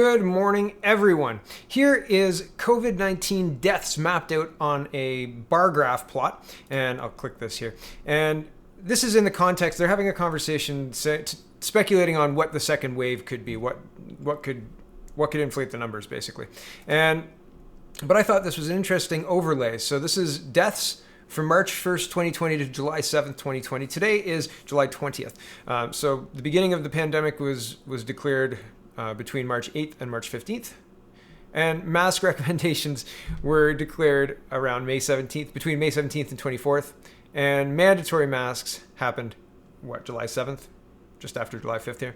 Good morning, everyone. Here is COVID-19 deaths mapped out on a bar graph plot, and I'll click this here. And this is in the context, they're having a conversation speculating on what the second wave could be, what could inflate the numbers, basically. But I thought this was an interesting overlay. So this is deaths from March 1st, 2020 to July 7th, 2020. Today is July 20th. So the beginning of the pandemic was declared between March 8th and March 15th. And mask recommendations were declared around May 17th, between May 17th and 24th. And mandatory masks happened, July 7th? Just after July 5th here.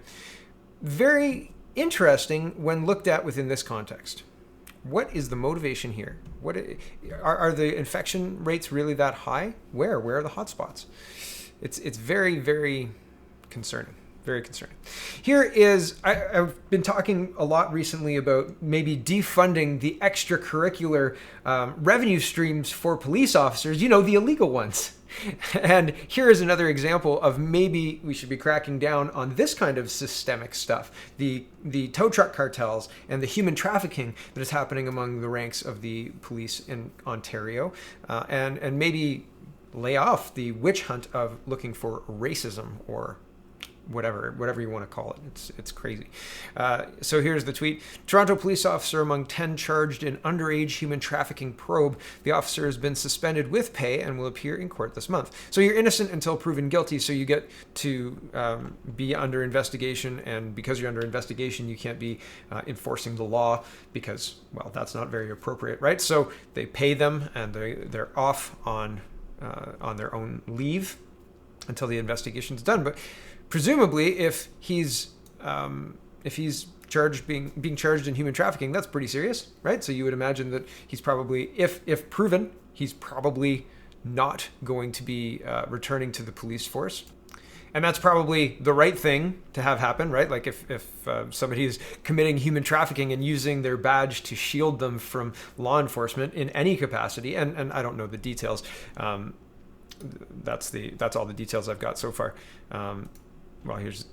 Very interesting when looked at within this context. What is the motivation here? Are the infection rates really that high? Where are the hotspots? It's very, very concerning. Very concerning. Here is, I've been talking a lot recently about maybe defunding the extracurricular revenue streams for police officers, the illegal ones. And here is another example of maybe we should be cracking down on this kind of systemic stuff. The tow truck cartels and the human trafficking that is happening among the ranks of the police in Ontario, and maybe lay off the witch hunt of looking for racism or whatever you want to call it. It's crazy. So here's the tweet. Toronto police officer among 10 charged in underage human trafficking probe. The officer has been suspended with pay and will appear in court this month. So you're innocent until proven guilty. So you get to be under investigation. And because you're under investigation, you can't be enforcing the law because, well, that's not very appropriate, right? So they pay them and they're off on their own leave until the investigation's done. But presumably, if he's charged being charged in human trafficking, that's pretty serious, right? So you would imagine that he's probably, if proven, he's probably not going to be returning to the police force. And that's probably the right thing to have happen, right? Like if somebody is committing human trafficking and using their badge to shield them from law enforcement in any capacity, and I don't know the details. That's all the details I've got so far. Well, here's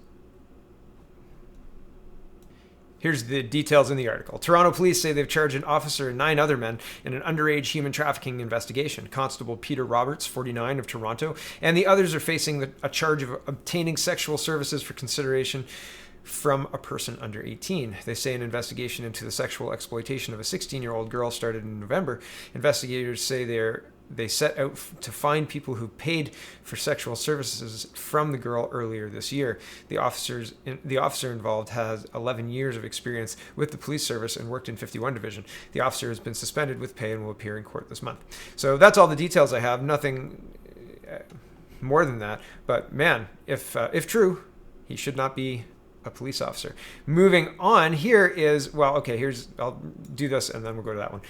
the details in the article. Toronto police say they've charged an officer and 9 other men in an underage human trafficking investigation. Constable Peter Roberts, 49, of Toronto, and the others are facing a charge of obtaining sexual services for consideration from a person under 18. They say an investigation into the sexual exploitation of a 16-year-old girl started in November. Investigators say they set out to find people who paid for sexual services from the girl earlier this year. The officer involved has 11 years of experience with the police service and worked in 51 Division. The officer has been suspended with pay and will appear in court this month. So that's all the details I have. Nothing more than that. But man, if true, he should not be a police officer. Moving on, here is, I'll do this and then we'll go to that one.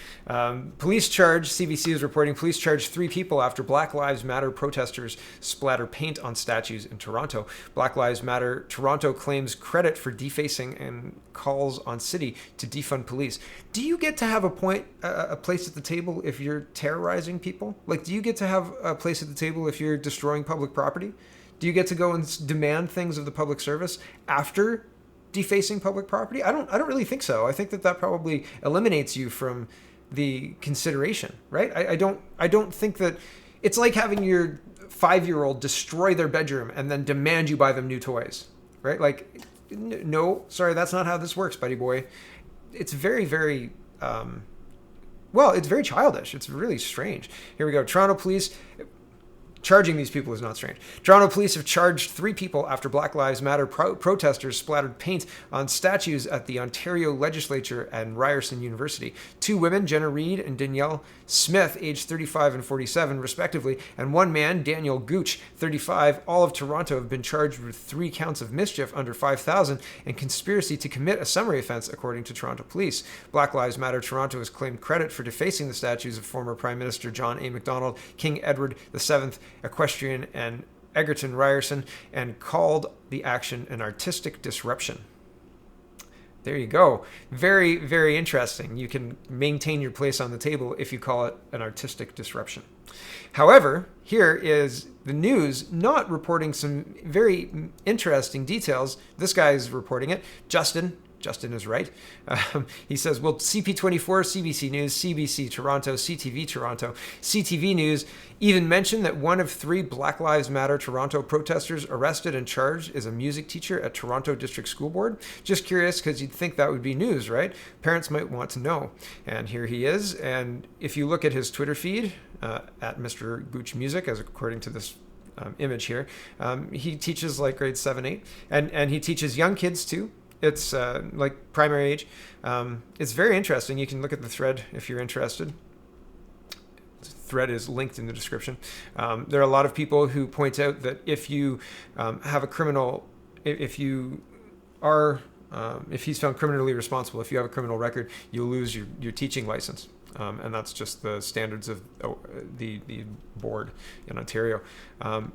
Police charge, CBC is reporting, police charged 3 people after Black Lives Matter protesters splatter paint on statues in Toronto. Black Lives Matter Toronto claims credit for defacing and calls on city to defund police. Do you get to have a place at the table if you're terrorizing people? Like, do you get to have a place at the table if you're destroying public property? Do you get to go and demand things of the public service after defacing public property? I don't really think so. I think that probably eliminates you from the consideration, right? I don't think that it's like having your 5-year-old destroy their bedroom and then demand you buy them new toys, right? Like, no, sorry, that's not how this works, buddy boy. It's very, very, it's very childish. It's really strange. Here we go. Toronto police. Charging these people is not strange. Toronto police have charged 3 people after Black Lives Matter protesters splattered paint on statues at the Ontario Legislature and Ryerson University. 2 women, Jenna Reed and Danielle Smith, aged 35 and 47, respectively, and 1 man, Daniel Gooch, 35, all of Toronto, have been charged with 3 counts of mischief under $5,000 and conspiracy to commit a summary offense, according to Toronto police. Black Lives Matter Toronto has claimed credit for defacing the statues of former Prime Minister John A. Macdonald, King Edward VII, Equestrian, and Egerton Ryerson, and called the action an artistic disruption. There you go. Very, very interesting. You can maintain your place on the table if you call it an artistic disruption. However, here is the news not reporting some very interesting details. This guy is reporting it. Justin Justin is right. He says, well, CP24, CBC News, CBC Toronto, CTV Toronto, CTV News even mentioned that one of 3 Black Lives Matter Toronto protesters arrested and charged is a music teacher at Toronto District School Board. Just curious, because you'd think that would be news, right? Parents might want to know. And here he is. And if you look at his Twitter feed, at Mr. Gooch Music, as according to this image here, he teaches like grades 7, 8, and he teaches young kids too. It's like primary age. It's very interesting. You can look at the thread if you're interested. The thread is linked in the description. There are a lot of people who point out that if you have a criminal, if he's found criminally responsible, if you have a criminal record, you'll lose your teaching license. And that's just the standards of the board in Ontario.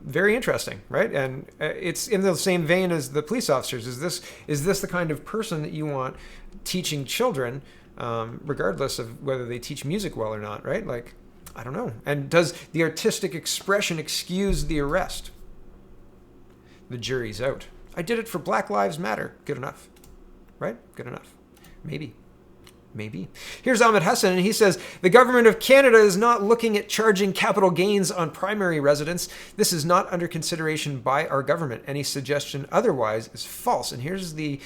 Very interesting, right? And it's in the same vein as the police officers. Is this the kind of person that you want teaching children, regardless of whether they teach music well or not, right? Like, I don't know. And does the artistic expression excuse the arrest? The jury's out. I did it for Black Lives Matter. Good enough, right? Good enough. Maybe. Here's Ahmed Hassan, and he says, the government of Canada is not looking at charging capital gains on primary residents. This is not under consideration by our government. Any suggestion otherwise is false. And here's the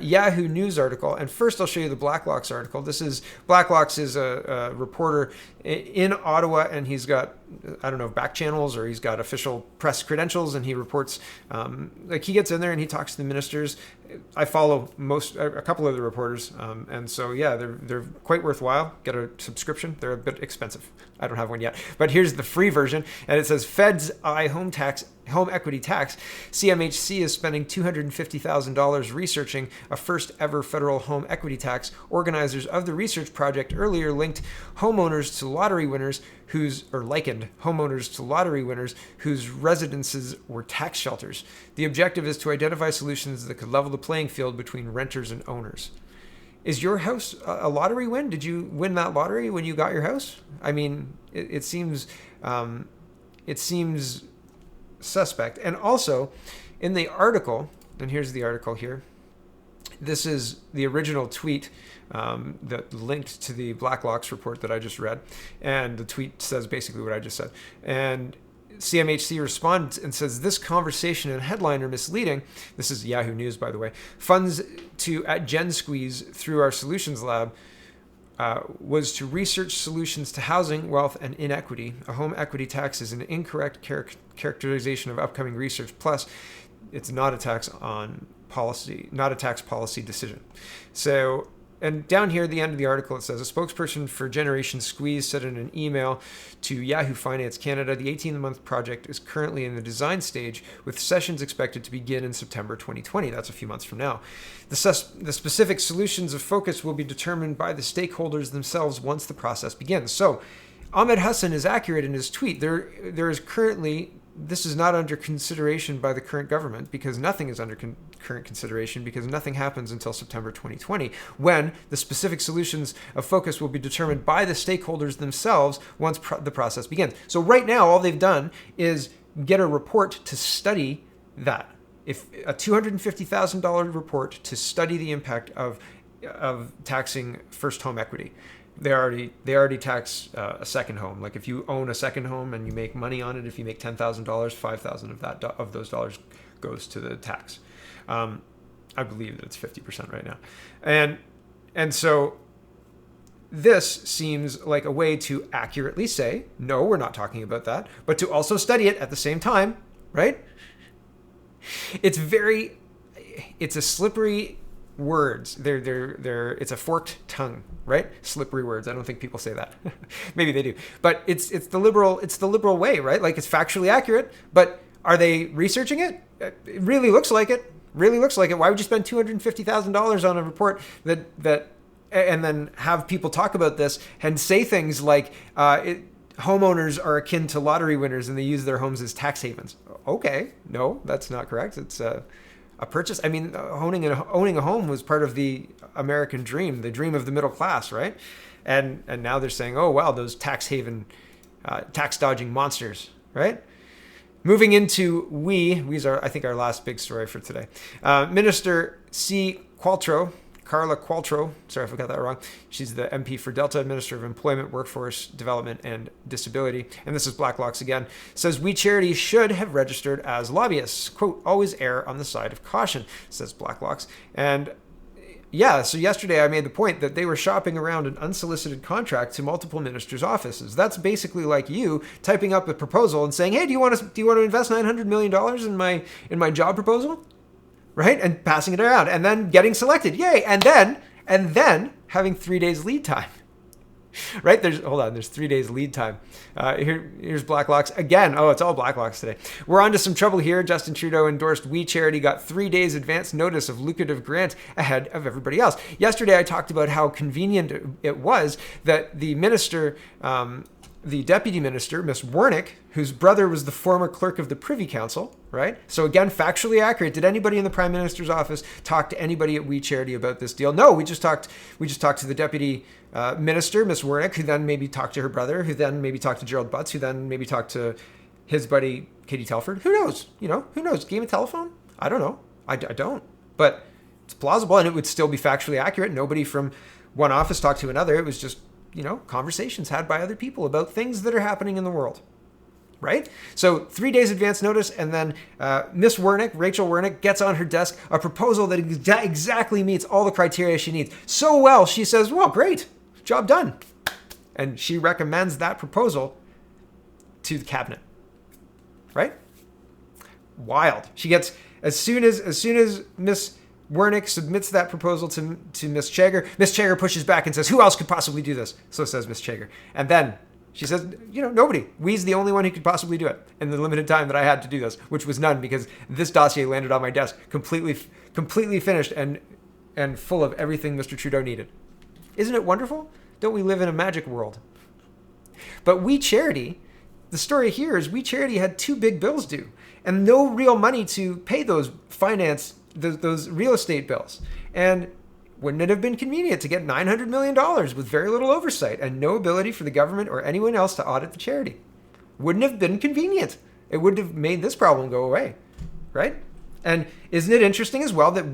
Yahoo News article. And first I'll show you the Blacklocks article. Blacklocks is a reporter in Ottawa, and he's got, I don't know, back channels, or he's got official press credentials, and he reports, like he gets in there and he talks to the ministers. I follow a couple of the reporters, and so yeah, they're quite worthwhile. Get a subscription. They're a bit expensive. I don't have one yet, but here's the free version, and it says Feds eye home equity tax. CMHC is spending $250,000 researching a first ever federal home equity tax. Organizers of the research project earlier likened homeowners to lottery winners whose residences were tax shelters. The objective is to identify solutions that could level the playing field between renters and owners. Is your house a lottery win? Did you win that lottery when you got your house? I mean, it seems suspect. And also, in the article, and here's the article here. This is the original tweet that linked to the Blacklocks report that I just read. And the tweet says basically what I just said. And CMHC responds and says, this conversation and headline are misleading. This is Yahoo News, by the way. Funds at Gen Squeeze through our solutions lab was to research solutions to housing, wealth, and inequity. A home equity tax is an incorrect characterization of upcoming research. Plus, it's not a tax policy decision. So, and down here at the end of the article, it says, a spokesperson for Generation Squeeze said in an email to Yahoo Finance Canada, the 18-month project is currently in the design stage, with sessions expected to begin in September 2020. That's a few months from now. The specific solutions of focus will be determined by the stakeholders themselves once the process begins. So Ahmed Hassan is accurate in his tweet. There is currently, this is not under consideration by the current government, because nothing is under current consideration, because nothing happens until September 2020, when the specific solutions of focus will be determined by the stakeholders themselves once the process begins. So right now, all they've done is get a report to study that. If a $250,000 report to study the impact of taxing first home equity. They already tax a second home. Like if you own a second home and you make money on it, if you make $10,000, $5,000 of those dollars goes to the tax. I believe that it's 50% right now, and so this seems like a way to accurately say, no, we're not talking about that, but to also study it at the same time, right? It's a slippery words. It's a forked tongue, right? Slippery words. I don't think people say that. Maybe they do. But it's the liberal way, right? Like it's factually accurate, but are they researching it? It really looks like it. Why would you spend $250,000 on a report that and then have people talk about this and say things like homeowners are akin to lottery winners and they use their homes as tax havens? Okay, no, that's not correct. It's a purchase. I mean, owning a home was part of the American dream, the dream of the middle class, right? And now they're saying, oh wow, those tax haven, tax dodging monsters, right? Moving into we's I think our last big story for today. Minister C. Qualtrough Carla Qualtrough, sorry if I got that wrong, she's the MP for Delta, Minister of Employment, Workforce Development, and Disability, and this is Blacklocks again, says We Charity should have registered as lobbyists. Quote, always err on the side of caution, says Blacklocks. And yeah, so yesterday I made the point that they were shopping around an unsolicited contract to multiple ministers' offices. That's basically like you typing up a proposal and saying, hey, do you want to invest $900 million in my job proposal? Right? And passing it around and then getting selected. Yay. And then having 3 days lead time. Right? There's 3 days lead time. Here's Blacklocks again. Oh, it's all Blacklocks today. We're on to some trouble here. Justin Trudeau endorsed We Charity, got 3 days advance notice of lucrative grant ahead of everybody else. Yesterday, I talked about how convenient it was that the minister, the deputy minister, Miss Wernick, whose brother was the former clerk of the Privy Council, right? So again, factually accurate. Did anybody in the Prime Minister's office talk to anybody at We Charity about this deal? No, we just talked to the deputy minister, Miss Wernick, who then maybe talked to her brother, who then maybe talked to Gerald Butts, who then maybe talked to his buddy Katie Telford. Who knows? Who knows? Game of telephone? I don't know. I don't. But it's plausible, and it would still be factually accurate. Nobody from one office talked to another. It was just conversations had by other people about things that are happening in the world, right? So 3 days advance notice, and then Miss Wernick, Rachel Wernick, gets on her desk a proposal that exactly meets all the criteria she needs. So well, she says, well, great, job done. And she recommends that proposal to the cabinet, right? Wild. She gets, as soon as Miss Wernick submits that proposal to Miss Chager. Miss Chager pushes back and says, who else could possibly do this? So says Miss Chager. And then she says, nobody. We's the only one who could possibly do it in the limited time that I had to do this, which was none, because this dossier landed on my desk completely finished and full of everything Mr. Trudeau needed. Isn't it wonderful? Don't we live in a magic world? But We Charity, the story here is We Charity had 2 big bills due and no real money to pay those those real estate bills. And wouldn't it have been convenient to get $900 million with very little oversight and no ability for the government or anyone else to audit the charity? Wouldn't have been convenient. It would have made this problem go away, right? And isn't it interesting as well that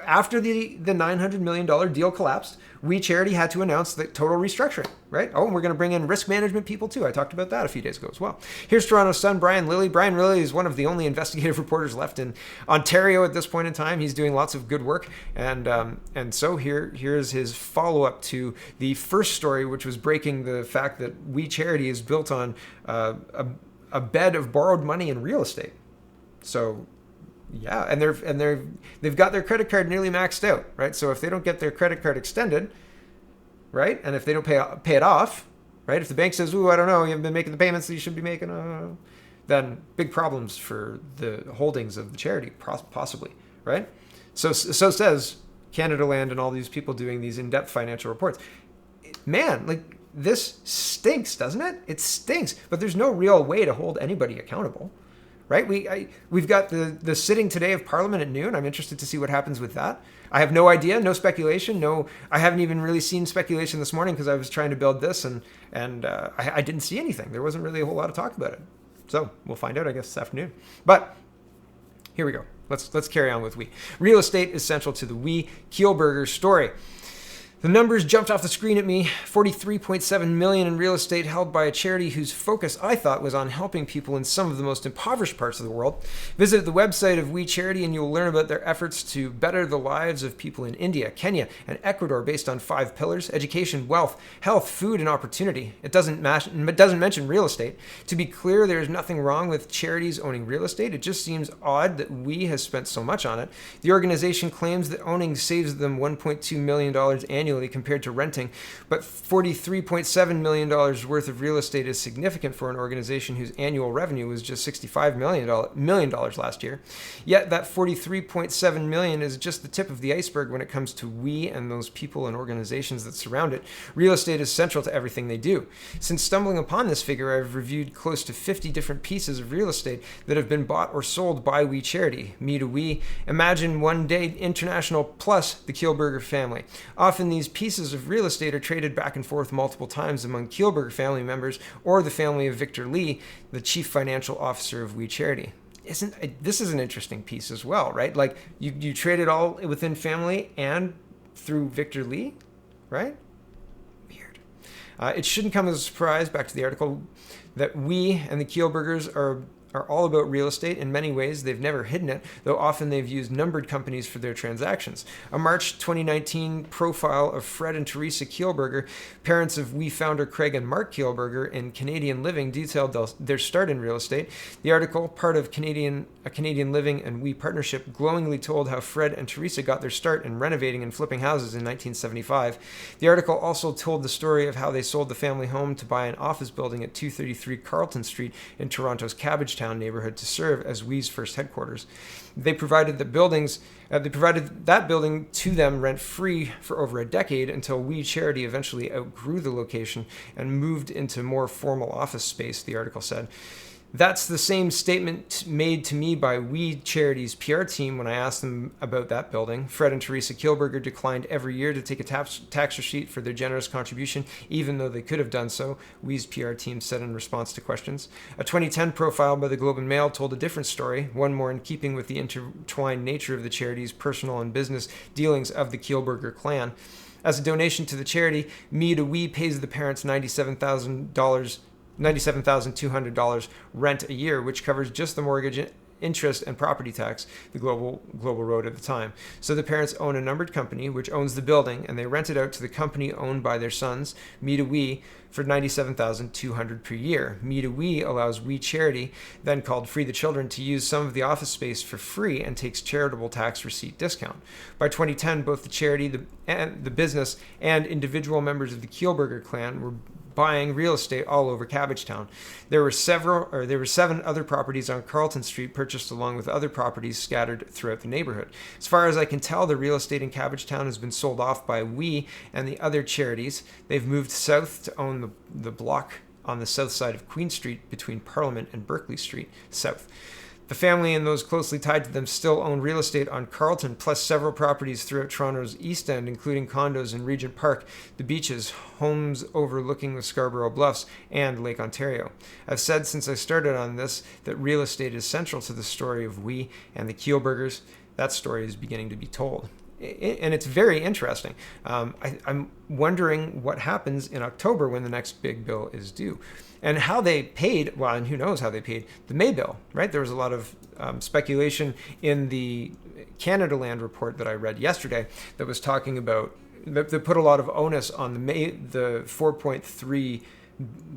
after the $900 million deal collapsed, We Charity had to announce the total restructuring, right? Oh, and we're going to bring in risk management people too. I talked about that a few days ago as well. Here's Toronto's son, Brian Lilly. Brian Lilly is one of the only investigative reporters left in Ontario at this point in time. He's doing lots of good work. And so here's his follow-up to the first story, which was breaking the fact that We Charity is built on a bed of borrowed money in real estate. So yeah, and they've got their credit card nearly maxed out, right? So if they don't get their credit card extended, right, and if they don't pay it off, right, if the bank says, "Ooh, I don't know, you haven't been making the payments that you should be making," then big problems for the holdings of the charity, possibly, right? So says Canada Land and all these people doing these in-depth financial reports. Man, like this stinks, doesn't it? It stinks, but there's no real way to hold anybody accountable. Right? We've got the sitting today of Parliament at noon. I'm interested to see what happens with that. I have no idea, no speculation. I haven't even really seen speculation this morning because I was trying to build this and I didn't see anything. There wasn't really a whole lot of talk about it. So we'll find out, I guess, this afternoon. But here we go. Let's carry on with We. Real estate is central to the We Kielburger story. The numbers jumped off the screen at me. $43.7 million in real estate held by a charity whose focus, I thought, was on helping people in some of the most impoverished parts of the world. Visit the website of We Charity and you'll learn about their efforts to better the lives of people in India, Kenya, and Ecuador based on 5 pillars: education, wealth, health, food, and opportunity. It doesn't mention real estate. To be clear, there is nothing wrong with charities owning real estate. It just seems odd that We has spent so much on it. The organization claims that owning saves them $1.2 million annually compared to renting, but $43.7 million worth of real estate is significant for an organization whose annual revenue was just $65 million last year. Yet that $43.7 million is just the tip of the iceberg when it comes to We and those people and organizations that surround it. Real estate is central to everything they do. Since stumbling upon this figure, I've reviewed close to 50 different pieces of real estate that have been bought or sold by We Charity. Me to We, Imagine One Day International, plus the Kielburger family. Often these pieces of real estate are traded back and forth multiple times among Kielburger family members or the family of Victor Lee, the chief financial officer of We Charity. This is an interesting piece as well, right? Like you trade it all within family and through Victor Lee, right? Weird. It shouldn't come as a surprise, back to the article, that we and the Kielburgers are all about real estate. In many ways, they've never hidden it, though often they've used numbered companies for their transactions. A March 2019 profile of Fred and Teresa Kielburger, parents of We founder Craig and Mark Kielburger in Canadian Living, detailed their start in real estate. The article, part of a Canadian Living and We partnership, glowingly told how Fred and Teresa got their start in renovating and flipping houses in 1975. The article also told the story of how they sold the family home to buy an office building at 233 Carlton Street in Toronto's Cabbagetown neighborhood to serve as We's first headquarters. They provided that building to them rent-free for over a decade until We Charity eventually outgrew the location and moved into more formal office space, the article said. That's the same statement made to me by We Charity's PR team when I asked them about that building. Fred and Teresa Kielburger declined every year to take a tax receipt for their generous contribution, even though they could have done so, We's PR team said in response to questions. A 2010 profile by the Globe and Mail told a different story, one more in keeping with the intertwined nature of the charity's personal and business dealings of the Kielburger clan. As a donation to the charity, Me to We pays the parents $97,200 rent a year, which covers just the mortgage, interest, and property tax, the Global wrote at the time. So the parents own a numbered company, which owns the building, and they rent it out to the company owned by their sons, Me to We, for $97,200 per year. Me to We allows We Charity, then called Free the Children, to use some of the office space for free and takes charitable tax receipt discount. By 2010, both the charity, the business, and individual members of the Kielburger clan were buying real estate all over Cabbagetown. There were 7 other properties on Carlton Street purchased along with other properties scattered throughout the neighborhood. As far as I can tell, the real estate in Cabbagetown has been sold off by We and the other charities. They've moved south to own the block on the south side of Queen Street between Parliament and Berkeley Street South. The family and those closely tied to them still own real estate on Carlton, plus several properties throughout Toronto's East End, including condos in Regent Park, the beaches, homes overlooking the Scarborough Bluffs, and Lake Ontario. I've said since I started on this that real estate is central to the story of We and the Kielburgers. That story is beginning to be told. And it's very interesting. I'm wondering what happens in October when the next big bill is due. And how they paid, well, and who knows how they paid the May bill, right? There was a lot of speculation in the Canada Land report that I read yesterday that was talking about, that put a lot of onus on the $4.3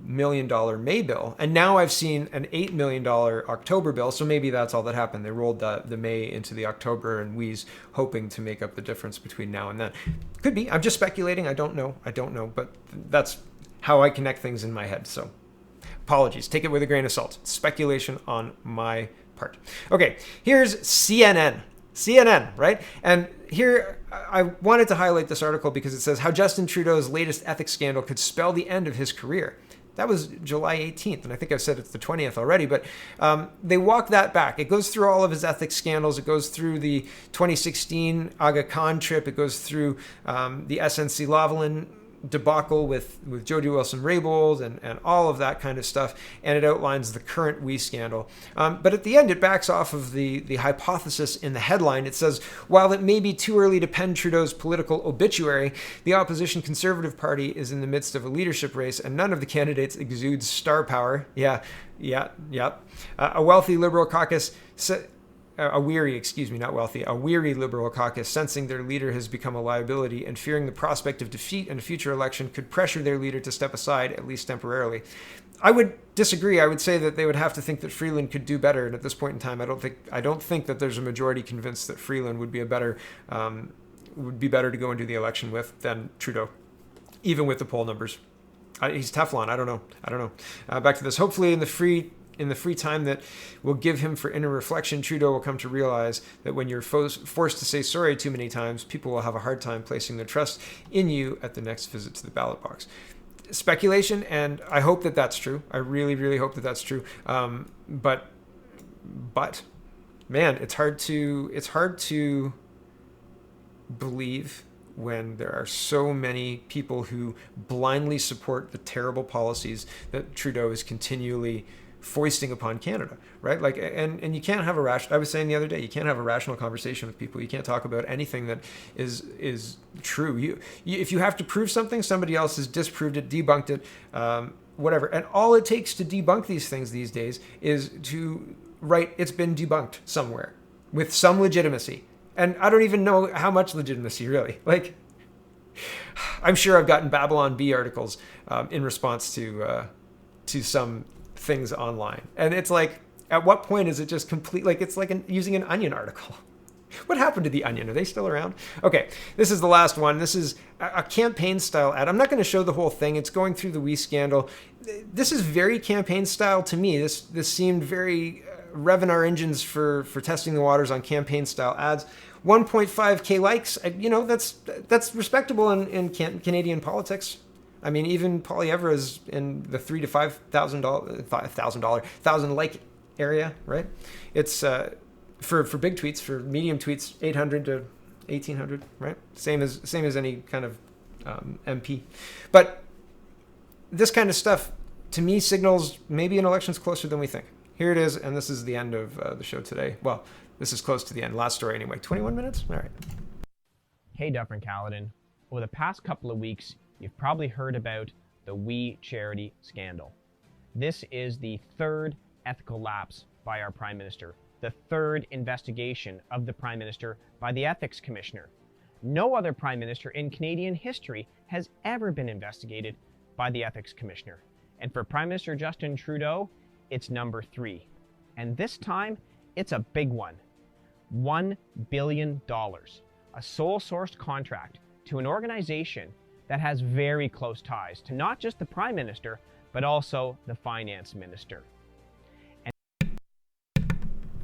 million May bill. And now I've seen an $8 million October bill, so maybe that's all that happened. They rolled the May into the October, and We's hoping to make up the difference between now and then. Could be. I'm just speculating. I don't know, but that's how I connect things in my head, so apologies. Take it with a grain of salt. Speculation on my part. Okay, here's CNN, right? And here I wanted to highlight this article because it says how Justin Trudeau's latest ethics scandal could spell the end of his career. That was July 18th, and I think I've said it's the 20th already, but they walk that back. It goes through all of his ethics scandals. It goes through the 2016 Aga Khan trip. It goes through the SNC Lavalin debacle with Jody Wilson-Raybould and all of that kind of stuff, and it outlines the current We scandal. But at the end, it backs off of the hypothesis in the headline. It says, while it may be too early to pen Trudeau's political obituary, the opposition Conservative Party is in the midst of a leadership race, and none of the candidates exudes star power. A wealthy Liberal caucus... A weary Liberal caucus, sensing their leader has become a liability and fearing the prospect of defeat in a future election, could pressure their leader to step aside, at least temporarily. I would disagree. I would say that they would have to think that Freeland could do better, and at this point in time, I don't think that there's a majority convinced that Freeland would be better to go into the election with than Trudeau, even with the poll numbers. He's Teflon. I don't know. Back to this. Hopefully, in the free time that will give him for inner reflection, Trudeau will come to realize that when you're forced to say sorry too many times, people will have a hard time placing their trust in you at the next visit to the ballot box. Speculation, and I hope that that's true. I really, really hope that that's true. But man, it's hard to believe when there are so many people who blindly support the terrible policies that Trudeau is continually foisting upon Canada, right? Like, and you can't have I was saying the other day, you can't have a rational conversation with people. You can't talk about anything that is true. You if you have to prove something, somebody else has disproved it, debunked it, whatever. And all it takes to debunk these things these days is to write, it's been debunked somewhere with some legitimacy. And I don't even know how much legitimacy, really. Like, I'm sure I've gotten Babylon Bee articles in response to some things online. And it's like, at what point is it just complete? Like, it's like using an Onion article. What happened to the Onion? Are they still around? Okay, this is the last one. This is a campaign style ad. I'm not going to show the whole thing. It's going through the WE scandal. This is very campaign style to me. This seemed very revving our engines for testing the waters on campaign style ads. 1.5k likes. You know, that's respectable in Canadian politics. I mean, even Poilievre is in the $3,000 to $5,000 like area, right? It's for big tweets, for medium tweets, 800 to 1,800, right? Same as any kind of MP. But this kind of stuff, to me, signals maybe an election's closer than we think. Here it is, and this is the end of the show today. Well, this is close to the end. Last story anyway. 21 minutes? All right. Hey, Duffer and Caledon. Over the past couple of weeks, you've probably heard about the We Charity scandal. This is the third ethical lapse by our Prime Minister, the third investigation of the Prime Minister by the Ethics Commissioner. No other Prime Minister in Canadian history has ever been investigated by the Ethics Commissioner. And for Prime Minister Justin Trudeau, it's number 3. And this time, it's a big one. $1 billion, a sole-sourced contract to an organization that has very close ties to not just the Prime Minister, but also the Finance Minister.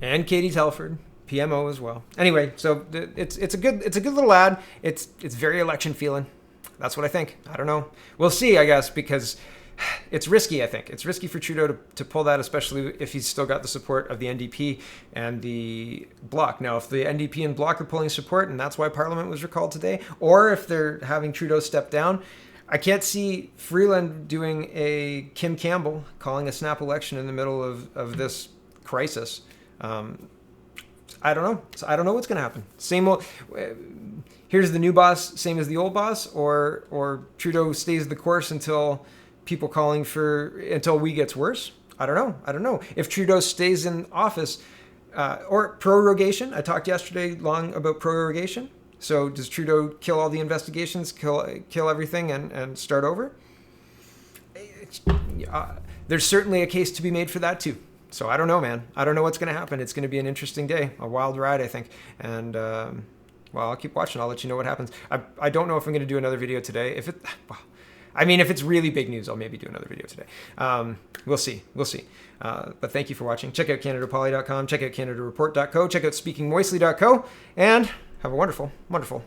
And Katie Telford, PMO as well. Anyway, so it's a good little ad. It's very election feeling. That's what I think. I don't know. We'll see, I guess, because it's risky, I think. It's risky for Trudeau to pull that, especially if he's still got the support of the NDP and the Bloc. Now, if the NDP and Bloc are pulling support, and that's why Parliament was recalled today, or if they're having Trudeau step down, I can't see Freeland doing a Kim Campbell, calling a snap election in the middle of this crisis. I don't know. So I don't know what's going to happen. Same old. Here's the new boss, same as the old boss, or Trudeau stays the course until people calling until we gets worse. I don't know. If Trudeau stays in office, or prorogation. I talked yesterday long about prorogation. So does Trudeau kill all the investigations, kill everything, and start over? There's certainly a case to be made for that too. So I don't know, man. I don't know what's going to happen. It's going to be an interesting day, a wild ride, I think. And well, I'll keep watching. I'll let you know what happens. I don't know if I'm going to do another video today. If it's really big news, I'll maybe do another video today. We'll see. But thank you for watching. Check out CanadaPoly.com. Check out CanadaReport.co. Check out SpeakingMoistly.co. And have a wonderful, wonderful